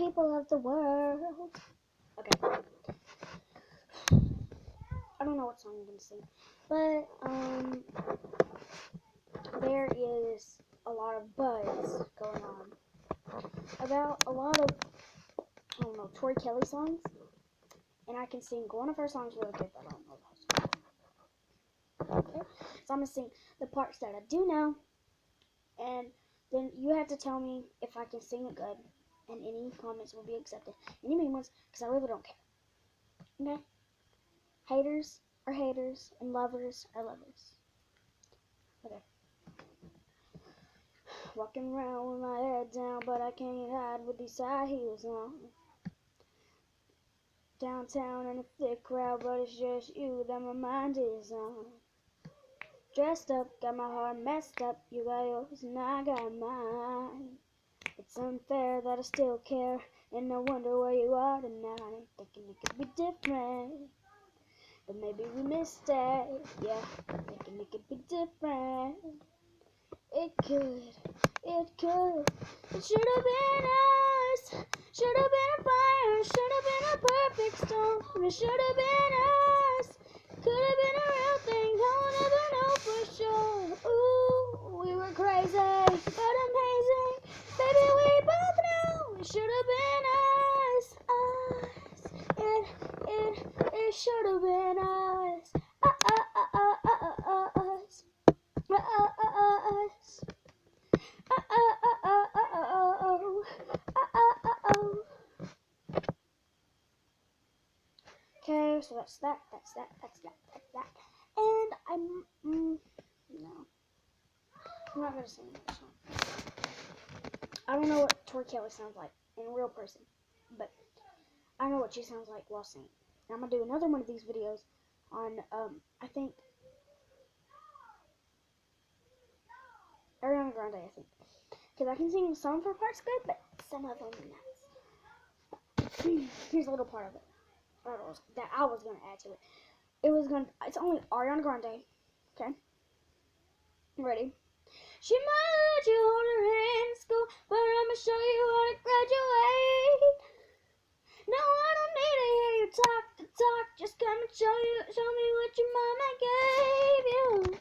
people of the world. Okay. I don't know what song I'm gonna sing, but there is a lot of buzz going on about a lot of, I don't know, Tori Kelly songs, and I can sing one of her songs really good, but I don't know the whole song. Okay, so I'm gonna sing the parts that I do know, and then you have to tell me if I can sing it good, and any comments will be accepted. Any mean ones, because I really don't care. Okay? Haters are haters, and lovers are lovers. Okay. Walking around with my head down, but I can't hide with these high heels on. Downtown in a thick crowd, but it's just you that my mind is on. Dressed up, got my heart messed up. You got yours and I got mine. It's unfair that I still care, and I wonder where you are tonight. Thinking it could be different, but maybe we missed it. Yeah, thinking it could be different. It could, it could. It should have been us. Should have been a fire. Should have been a perfect storm. It should have been us. Could have been a real thing. I'll never know for sure. Ooh, we were crazy, but amazing. Baby, we both know it should have been us. It should have been us. Us. Okay, so that's that. And no, I'm not gonna sing that song. I don't know what Tori Kelly sounds like in a real person, but I know what she sounds like while singing. And I'm gonna do another one of these videos on, I think, Ariana Grande, I think. Because I can sing some of her parts good, but some of them not. Here's a little part of it that I was gonna add to it. It's only Ariana Grande. Okay, ready? She might let you hold her hand in school, but I'ma show you how to graduate. No, I don't need to hear you talk. Just come and show me what your mama gave you.